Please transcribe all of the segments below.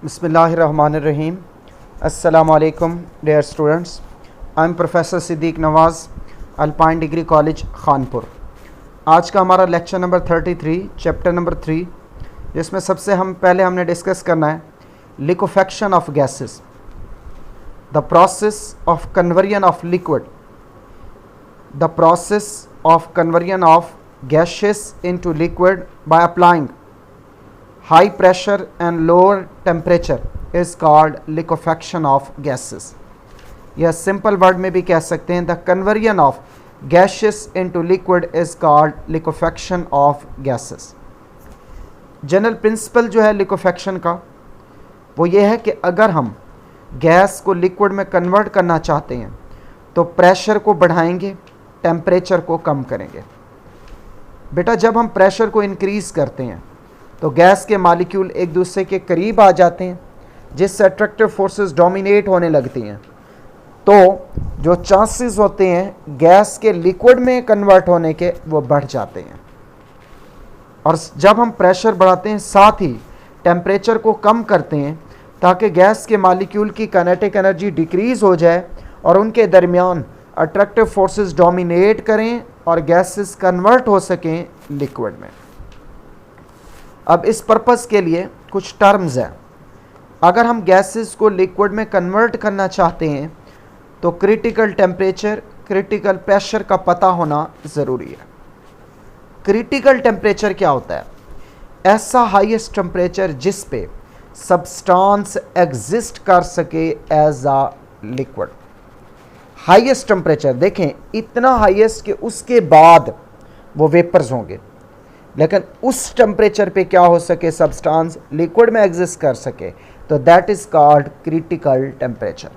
Bismillahirrahmanirrahim. Assalamu alaikum dear students. I am Professor Siddiq Nawaz, Alpine Degree College, Khanpur. आज का हमारा lecture number 33, chapter number 3, जिसमें सबसे हमने डिस्कस करना है liquefaction of gases, the process of conversion of liquid, the process of conversion of gases into liquid by applying high pressure and lower temperature is called liquefaction of gases. या simple word में भी कह सकते हैं the conversion of gases into liquid is called liquefaction of gases. General principle जो है liquefaction का वो ये है कि अगर हम गैस को लिक्विड में कन्वर्ट करना चाहते हैं तो प्रेशर को बढ़ाएंगे, टेम्परेचर को कम करेंगे. बेटा जब हम प्रेशर को इंक्रीज़ करते हैं तो गैस के मालिक्यूल एक दूसरे के करीब आ जाते हैं, जिससे अट्रैक्टिव फोर्सेस डोमिनेट होने लगती हैं. तो जो चांसेस होते हैं गैस के लिक्विड में कन्वर्ट होने के वो बढ़ जाते हैं. और जब हम प्रेशर बढ़ाते हैं साथ ही टेम्परेचर को कम करते हैं ताकि गैस के मालिक्यूल की काइनेटिक एनर्जी डिक्रीज़ हो जाए और उनके दरमियान अट्रैक्टिव फोर्सेस डोमिनेट करें और गैसेस कन्वर्ट हो सकें लिक्विड में. अब इस पर्पस के लिए कुछ टर्म्स हैं. अगर हम गैसेस को लिक्विड में कन्वर्ट करना चाहते हैं तो क्रिटिकल टेम्परेचर, क्रिटिकल प्रेशर का पता होना ज़रूरी है. क्रिटिकल टेम्परेचर क्या होता है? ऐसा हाईएस्ट टेम्परेचर जिस पे सब्सटेंस एग्जिस्ट कर सके as a liquid. Highest temperature देखें, इतना हाईएस्ट कि उसके बाद वो वेपर्स होंगे, लेकिन उस टेम्परेचर पे क्या हो सके, सब्सटेंस लिक्विड में एग्जिस्ट कर सके, तो that is called critical temperature.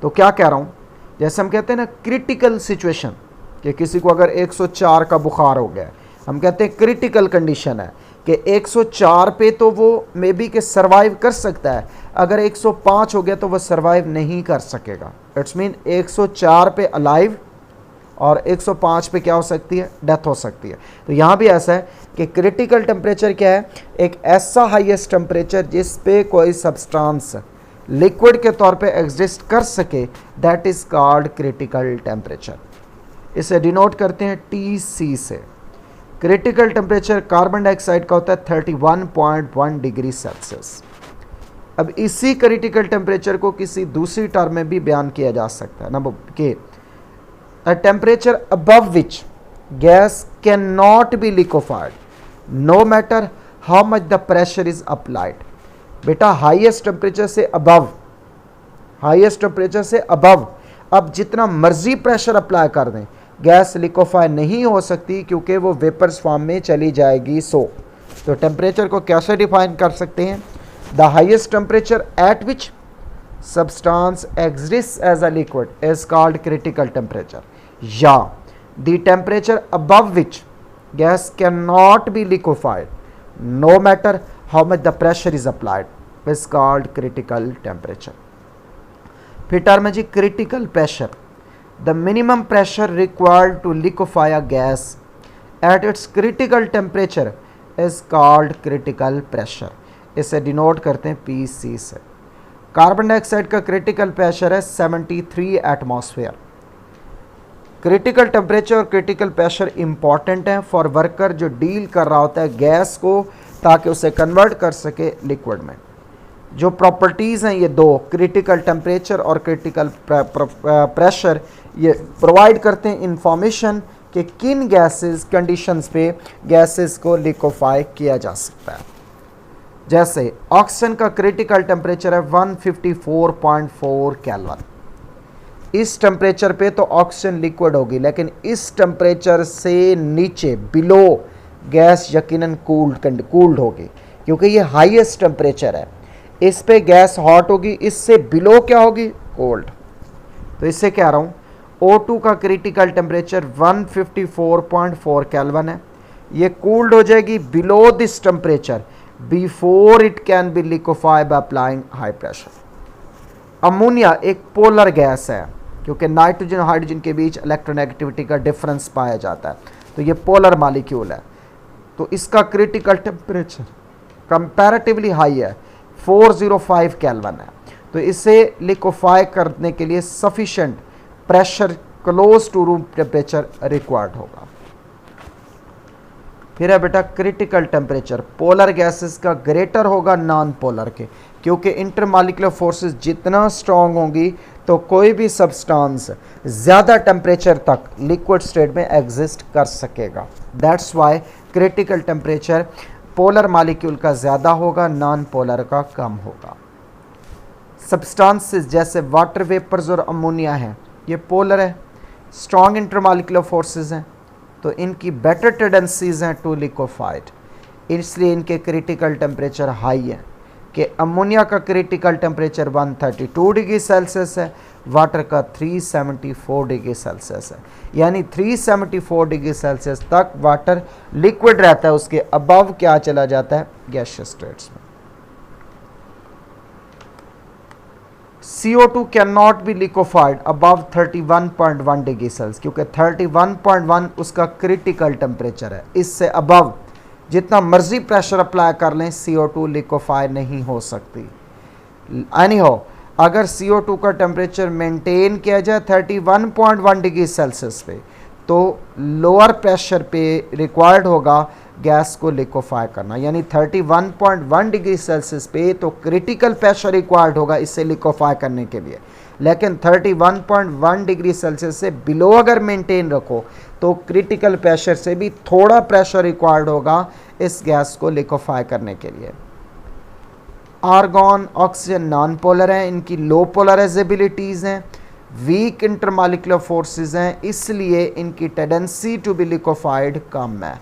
तो क्या कह रहा हूँ, जैसे हम कहते हैं ना क्रिटिकल सिचुएशन, कि किसी को अगर 104 का बुखार हो गया, हम कहते हैं क्रिटिकल कंडीशन है कि 104 पे तो वो मे बी के सर्वाइव कर सकता है, अगर 105 हो गया तो वो सर्वाइव नहीं कर सकेगा. इट्स मीन 104 पे अलाइव और 105 पे क्या हो सकती है, डेथ हो सकती है. तो यहाँ भी ऐसा है कि क्रिटिकल टेम्परेचर क्या है, एक ऐसा हाईएस्ट टेम्परेचर जिस पे कोई सब्सटेंस लिक्विड के तौर पे एग्जिस्ट कर सके, that is called critical temperature. इसे डिनोट करते हैं TC से. क्रिटिकल टेम्परेचर कार्बन डाइऑक्साइड का होता है 31.1 डिग्री सेल्सियस. अब इसी क्रिटिकल टेम्परेचर को किसी दूसरी टर्म में भी बयान किया जा सकता है. नंबर के a temperature above which gas cannot be liquefied no matter how much the pressure is applied. बेटा हाईएस्ट टेम्परेचर से अबव, हाईएस्ट टेम्परेचर से अबव अब जितना मर्जी प्रेशर अप्लाई कर दें गैस लिक्विफाई नहीं हो सकती, क्योंकि वो वेपर्स फॉर्म में चली जाएगी. तो टेम्परेचर को कैसे डिफाइन कर सकते हैं? The highest temperature at which substance exists as a liquid is called critical temperature, या the temperature above which gas cannot be liquefied no matter how much the pressure is applied is called critical temperature. फिर term है जी critical pressure, the minimum pressure required to liquefy a gas at its critical temperature is called critical pressure. इसे denote करते हैं PC से. Carbon dioxide का critical pressure है 73 atmosphere. Critical temperature और critical pressure important हैं for worker जो deal कर रहा होता है गैस को, ताकि उसे कन्वर्ट कर सके लिक्विड में. जो प्रॉपर्टीज़ हैं ये दो, क्रिटिकल टेम्परेचर और क्रिटिकल प्रेशर, ये प्रोवाइड करते हैं इंफॉर्मेशन कि किन गैसेस कंडीशंस पे गैसेस को लिक्विफाई किया जा सकता है. जैसे ऑक्सीजन का क्रिटिकल टेम्परेचर है 154.4 केल्विन. इस टेम्परेचर पे तो ऑक्सीजन लिक्विड होगी, लेकिन इस टेम्परेचर से नीचे बिलो गैस यकीनन कूल्ड होगी, क्योंकि ये हाईएस्ट टेम्परेचर है. इस पे गैस हॉट होगी, इससे बिलो क्या होगी, कोल्ड. तो इससे कह रहा हूँ O2 का क्रिटिकल टेम्परेचर 154.4 केल्विन है. ये कूल्ड हो जाएगी below this temperature before it can be liquefy by applying high pressure. Ammonia एक पोलर गैस है, क्योंकि नाइट्रोजन और हाइड्रोजन के बीच इलेक्ट्रोनेगेटिविटी का डिफरेंस पाया जाता है, तो ये पोलर मॉलिक्यूल है. तो इसका क्रिटिकल टेम्परेचर कंपैरेटिवली हाई है, 405 केल्विन है। तो इसे लिक्विफाई करने के लिए sufficient pressure close to room temperature required होगा। फिर है बेटा क्रिटिकल टेम्परेचर। पोलर गैसेस का ग्रेटर होगा नॉन पोलर के, क्योंकि इंटरमॉलिक्यूलर फोर्सेस जितना स्ट्रांग होंगी तो कोई भी सब्सटेंस ज़्यादा टेम्परेचर तक लिक्विड स्टेट में एग्जिस्ट कर सकेगा। That's why critical temperature polar molecule का ज़्यादा होगा, नॉन पोलर का कम होगा। सब्सटेंसेस जैसे वाटर वेपर्स और अमोनिया हैं, ये पोलर है, स्ट्रॉन्ग इंटरमॉलिक्यूलर फोर्सेस हैं, तो इनकी बेटर टेंडेंसीज हैं टू लिक्विफाइड, इसलिए इनके क्रिटिकल टेम्परेचर हाई है। कि अमोनिया का क्रिटिकल टेम्परेचर 132 डिग्री सेल्सियस है, वाटर का 374 डिग्री सेल्सियस है, यानी 374 डिग्री सेल्सियस तक वाटर लिक्विड रहता है, उसके अबव क्या चला जाता है, गैसियस स्टेट्स में। CO2 can not be liquefied above 31.1 degree Celsius, क्योंकि 31.1 उसका क्रिटिकल टेम्परेचर है। इससे अबव जितना मर्जी प्रेशर अप्लाई कर लें CO2 लिक्विफाई नहीं हो सकती। एनीहाउ अगर CO2 का टेम्परेचर मेंटेन किया जाए 31.1 डिग्री सेल्सियस पे, तो लोअर प्रेशर पे रिक्वायर्ड होगा गैस को लिक्विफाई करना, यानी 31.1 डिग्री सेल्सियस पे तो क्रिटिकल प्रेशर रिक्वायर्ड होगा इसे लिक्विफाई करने के लिए। लेकिन 31.1 डिग्री सेल्सियस से बिलो अगर मेंटेन रखो तो क्रिटिकल प्रेशर से भी थोड़ा प्रेशर रिक्वायर्ड होगा इस गैस को लिक्विफाई करने के लिए। आर्गॉन ऑक्सीजन नॉन पोलर हैं, इनकी लो पोलराइजेबिलिटीज़ हैं, वीक इंटरमॉलिक्यूलर फोर्सेस हैं, इसलिए इनकी टेंडेंसी टू बी लिक्विफाइड कम है,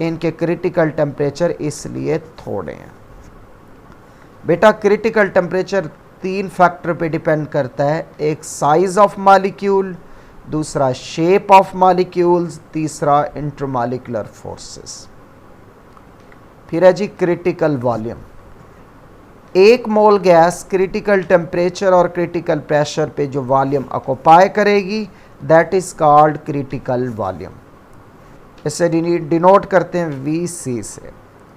इनके क्रिटिकल टेम्परेचर इसलिए थोड़े हैं। बेटा क्रिटिकल टेम्परेचर 3 फैक्टर पे डिपेंड करता है, एक साइज ऑफ मॉलिक्यूल, दूसरा शेप ऑफ मॉलिक्यूल्स, तीसरा इंटरमॉलिक्यूलर फोर्सेस। फिर है जी क्रिटिकल वॉल्यूम। एक मोल गैस क्रिटिकल टेम्परेचर और क्रिटिकल प्रेशर पे जो वॉल्यूम ऑक्युपाई करेगी that is called critical volume. इसे डिनोट करते हैं VC से।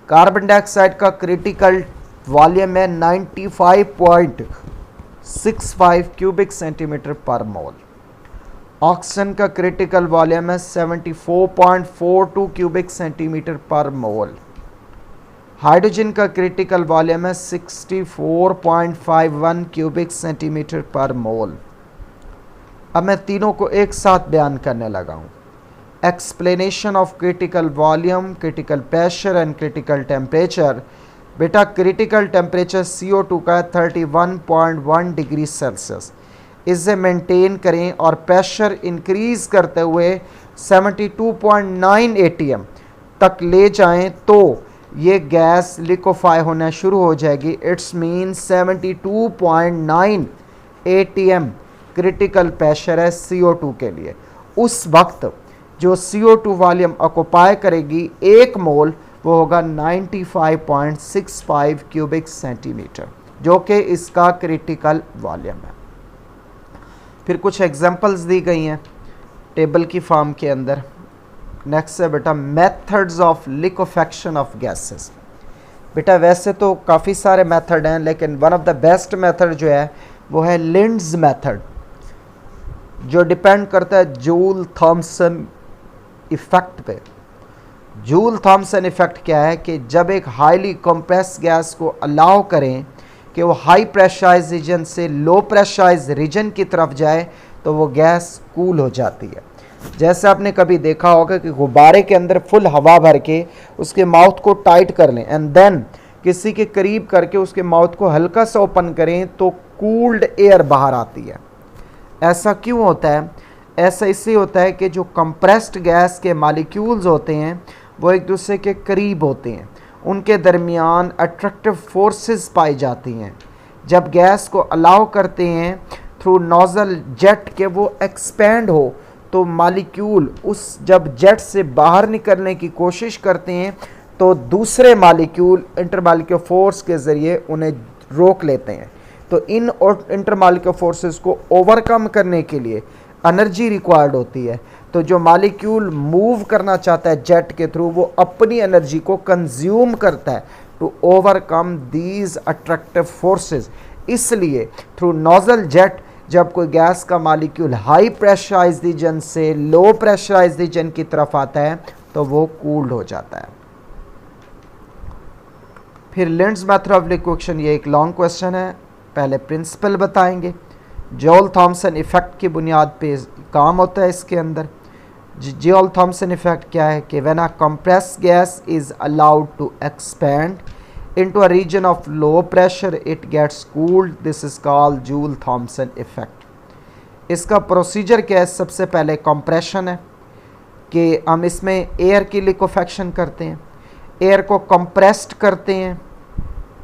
कार्बन डाइऑक्साइड का क्रिटिकल वॉल्यूम है 95.65 क्यूबिक सेंटीमीटर पर मोल। ऑक्सीजन का क्रिटिकल वॉल्यूम है 74.42 क्यूबिक सेंटीमीटर पर मोल। हाइड्रोजन का क्रिटिकल वॉल्यूम है 64.51 क्यूबिक सेंटीमीटर पर मोल। अब मैं तीनों को एक साथ बयान करने लगा हूँ। Explanation of critical volume, critical pressure and critical temperature. बेटा क्रिटिकल टेम्परेचर CO2 का 31.1 डिग्री सेल्सियस, इसे मेंटेन करें और प्रेशर इंक्रीज करते हुए 72.9 ATM तक ले जाएं तो ये गैस लिक्विफाई होना शुरू हो जाएगी। It's mean 72.9 ATM critical pressure है CO2 के लिए। उस वक्त जो CO2 वॉल्यूम ऑक्युपाई करेगी एक मोल, वो होगा 95.65 क्यूबिक सेंटीमीटर, जो कि इसका क्रिटिकल वॉल्यूम है। फिर कुछ एग्जांपल्स दी गई हैं टेबल की फॉर्म के अंदर। नेक्स्ट है बेटा methods of liquefaction of gases. बेटा वैसे तो काफ़ी सारे मेथड हैं, लेकिन one of the best method जो है वो है लिंड्स मेथड, जो डिपेंड करता है जूल थॉमसन इफेक्ट पे। जूल थॉमसन इफेक्ट क्या है कि जब एक हाईली कंप्रेस गैस को अलाउ करें कि वो हाई प्रेशराइज रीजन से लो प्रेशराइज रीजन की तरफ जाए तो वो गैस कूल हो जाती है। जैसे आपने कभी देखा होगा कि गुब्बारे के अंदर फुल हवा भर के उसके माउथ को टाइट कर लें एंड देन किसी के करीब करके उसके माउथ को हल्का सा ओपन करें तो कूल्ड एयर बाहर आती है। ऐसा क्यों होता है? ऐसा इसलिए होता है कि जो कंप्रेस्ड गैस के मॉलिक्यूल्स होते हैं वो एक दूसरे के करीब होते हैं, उनके दरमियान अट्रैक्टिव फोर्सेस पाई जाती हैं। जब गैस को अलाउ करते हैं थ्रू नोजल जेट के वो एक्सपेंड हो तो मॉलिक्यूल उस जब जेट से बाहर निकलने की कोशिश करते हैं तो दूसरे मॉलिक्यूल इंटरमॉलिक्यूलर फोर्स के ज़रिए उन्हें रोक लेते हैं। तो इन इंटरमॉलिक्यूलर फोर्सेस को ओवरकम करने के लिए एनर्जी रिक्वायर्ड होती है। तो जो मॉलिक्यूल मूव करना चाहता है जेट के थ्रू वो अपनी एनर्जी को कंज्यूम करता है to overcome these attractive forces. इसलिए थ्रू नोजल जेट जब कोई गैस का मॉलिक्यूल हाई प्रेशराइज्ड रीजन से लो प्रेशराइज्ड रीजन की तरफ आता है तो वो कूल्ड हो जाता है। फिर लिंड्स मेथड ऑफ लिक्विडेशन, ये एक लॉन्ग क्वेश्चन है, पहले प्रिंसिपल बताएंगे। जॉल थॉमसन इफेक्ट की बुनियाद पे काम होता है इसके अंदर। जॉल थॉमसन इफेक्ट क्या है कि when a compressed gas is allowed to expand into a region of low pressure it gets cooled, this is called Joule Thomson effect। इसका प्रोसीजर क्या है? सबसे पहले कंप्रेशन है कि हम इसमें एयर की लिक्विफेक्शन करते हैं, एयर को कंप्रेस्ड करते हैं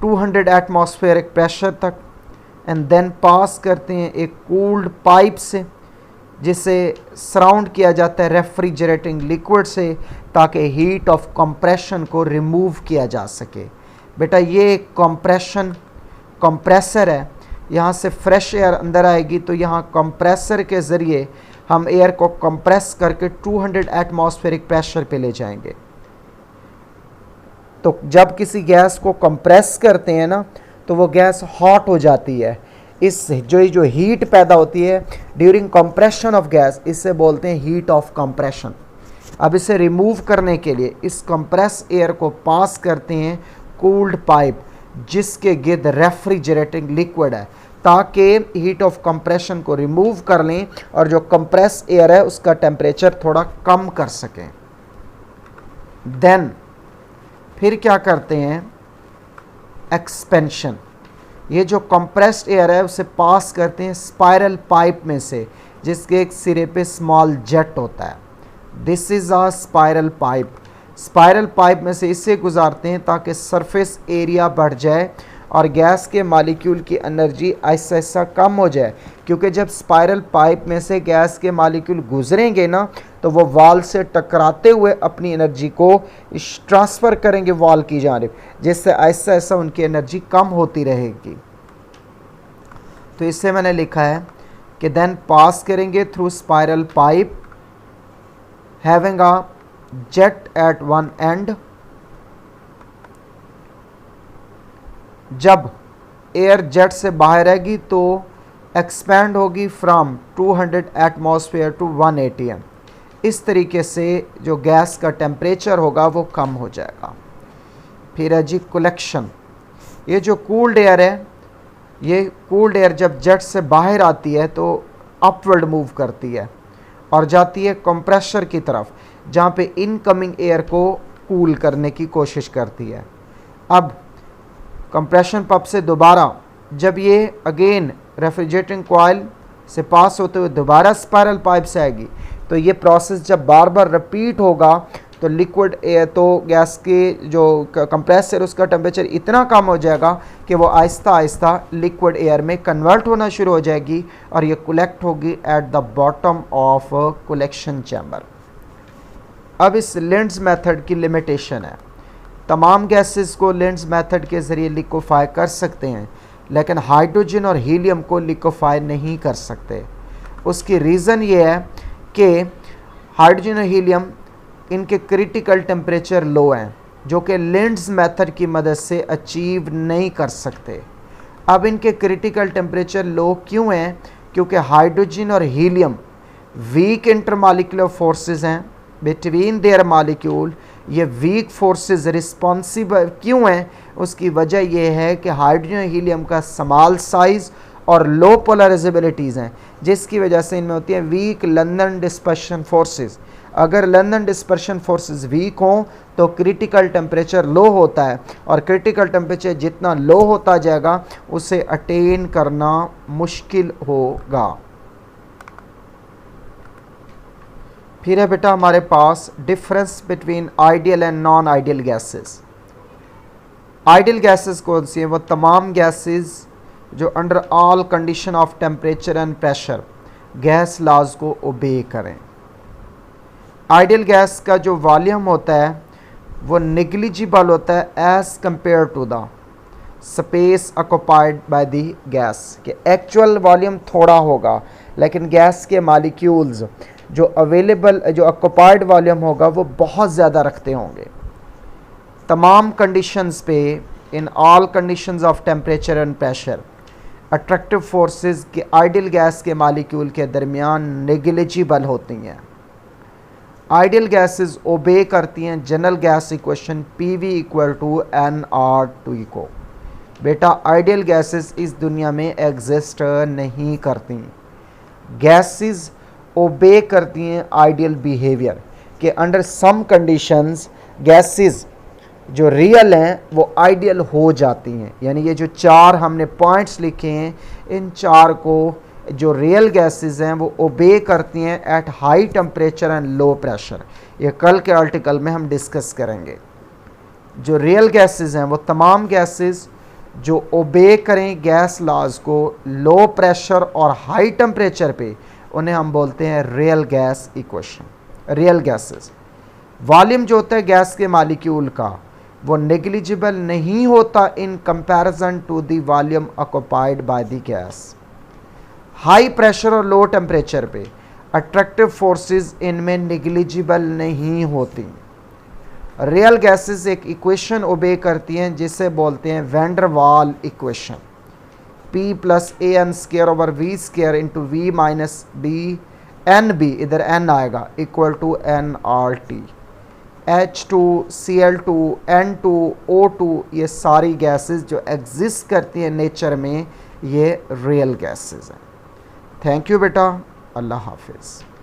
200 एटमॉस्फेरिक प्रेशर तक एंड देन पास करते हैं एक कूल्ड पाइप से जिसे सराउंड किया जाता है रेफ्रिजरेटिंग लिक्विड से ताकि हीट ऑफ कंप्रेशन को रिमूव किया जा सके। बेटा ये कंप्रेसर है, यहाँ से फ्रेश एयर अंदर आएगी तो यहाँ कंप्रेसर के ज़रिए हम एयर को कंप्रेस करके 200 एटमॉस्फेरिक प्रेशर पे ले जाएंगे। तो जब किसी गैस को कंप्रेस करते हैं ना तो वो गैस हॉट हो जाती है। इस जो हीट पैदा होती है ड्यूरिंग कंप्रेशन ऑफ गैस, इससे बोलते हैं हीट ऑफ कंप्रेशन। अब इसे रिमूव करने के लिए इस कंप्रेस एयर को पास करते हैं कूल्ड पाइप जिसके गिर्द रेफ्रिजरेटिंग लिक्विड है ताकि हीट ऑफ कंप्रेशन को रिमूव कर लें और जो कंप्रेस एयर है उसका टेम्परेचर थोड़ा कम कर सकें। देन फिर क्या करते हैं? एक्सपेंशन। ये जो कंप्रेस्ड एयर है उसे पास करते हैं स्पाइरल पाइप में से जिसके एक सिरे पे स्मॉल जेट होता है। This is a spiral pipe. Spiral pipe में से इससे गुजारते हैं ताकि सरफेस एरिया बढ़ जाए और गैस के मॉलिक्यूल की एनर्जी ऐसा ऐसा कम हो जाए, क्योंकि जब स्पाइरल पाइप में से गैस के मॉलिक्यूल गुजरेंगे ना तो वो वॉल से टकराते हुए अपनी एनर्जी को ट्रांसफ़र करेंगे वॉल की जानिब, जिससे ऐसा ऐसा उनकी एनर्जी कम होती रहेगी। तो इससे मैंने लिखा है कि देन पास करेंगे through spiral pipe having a jet at one end. जब एयर जेट से बाहर आएगी तो एक्सपैंड होगी फ्रॉम 200 एटमॉस्फेयर टू 180 एम। इस तरीके से जो गैस का टेम्परेचर होगा वो कम हो जाएगा। फिर है जी कलेक्शन। ये जो कूल्ड एयर है, ये कूल्ड एयर जब जेट से बाहर आती है तो अपवर्ड मूव करती है और जाती है कंप्रेसर की तरफ जहाँ पे इनकमिंग एयर को कूल करने की कोशिश करती है। अब कंप्रेशन पंप से दोबारा जब ये अगेन रेफ्रिजरेटिंग कॉइल से पास होते हुए दोबारा स्पाइरल पाइप से आएगी तो ये प्रोसेस जब बार बार रिपीट होगा तो लिक्विड एयर तो गैस के जो कंप्रेसर उसका टेम्परेचर इतना कम हो जाएगा कि वो आहिस्ता आहिस्ता लिक्विड एयर में कन्वर्ट होना शुरू हो जाएगी और ये कलेक्ट होगी at the bottom of collection chamber. अब इस लिंड्स मेथड की लिमिटेशन है, तमाम गैसेस को लिंड्स मेथड के ज़रिए लिक्विफाई कर सकते हैं लेकिन हाइड्रोजन और हीलियम को लिक्विफाई नहीं कर सकते। उसकी रीज़न ये है कि हाइड्रोजन और हीलियम इनके क्रिटिकल टेम्परेचर लो हैं जो कि लिंड्स मेथड की मदद से अचीव नहीं कर सकते। अब इनके क्रिटिकल टेम्परेचर लो क्यों हैं? क्योंकि हाइड्रोजन और हीलियम वीक इंटरमॉलिक्यूलर फोर्सेस हैं बिटवीन देयर मॉलिक्यूल। ये वीक फोर्सेस रिस्पॉन्सिबल क्यों हैं? उसकी वजह यह है कि हाइड्रोजन और हीलियम का स्मॉल साइज़ और लो पोलराइजेबिलिटीज़ हैं जिसकी वजह से इनमें होती हैं वीक लंदन डिस्पर्शन फोर्सेस। अगर लंदन डिस्पर्शन फोर्सेस वीक हों तो क्रिटिकल टेम्परेचर लो होता है और क्रिटिकल टेम्परेचर जितना लो होता जाएगा उसे अटेन करना मुश्किल होगा। फिर है बेटा हमारे पास difference between ideal and non ideal gases. Ideal gases कौन सी हैं? वो तमाम गैसेस जो under all condition of temperature and pressure gas laws को ओबे करें। आइडियल गैस का जो वॉल्यूम होता है वो निग्लिजिबल होता है as compare to the space occupied by the gas, कि एक्चुअल वॉल्यूम थोड़ा होगा लेकिन गैस के मॉलिक्यूल्स जो अवेलेबल जो ऑक्युपाइड वॉल्यूम होगा वो बहुत ज़्यादा रखते होंगे। तमाम कंडीशंस पे, in all conditions of temperature and pressure, attractive forces के आइडियल गैस के मालिक्यूल के दरमियान नेग्लिजिबल होती हैं। आइडियल गैसेस ओबे करती हैं general gas equation PV equal to NR2 को। बेटा आइडियल गैसेस इस दुनिया में एग्जिस्ट नहीं करती। गैसेस ओबे करती हैं आइडियल बिहेवियर के अंडर सम कंडीशंस गैसेस जो रियल हैं वो आइडियल हो जाती हैं। यानी ये जो चार हमने पॉइंट्स लिखे हैं, इन चार को जो रियल गैसेस हैं वो ओबे करती हैं at high temperature and low pressure. ये कल के आर्टिकल में हम डिस्कस करेंगे। जो रियल गैसेस हैं वो तमाम गैसेस जो ओबे करें गैस लॉज को लो प्रेशर और हाई टेम्परेचर पे, उन्हें हम बोलते हैं real gas equation, real gases. Volume जो होता है गैस के मालिक्यूल का वो नेग्लिजिबल नहीं होता in comparison to the volume occupied by the gas. High pressure और लो टेम्परेचर पे अट्रैक्टिव फोर्सेस इनमें नेग्लिजिबल नहीं होती। रियल गैसेस एक इक्वेशन ओबे करती हैं जिसे बोलते हैं van der Waal equation, P + AN² over V² into V - B NB, इधर N आएगा, equal to NRT। H2, Cl2, N2, O2, ये सारी गैसेस जो एग्जिस्ट करती हैं नेचर में, ये रियल गैसेस हैं। थैंक यू बेटा, अल्लाह हाफिज़।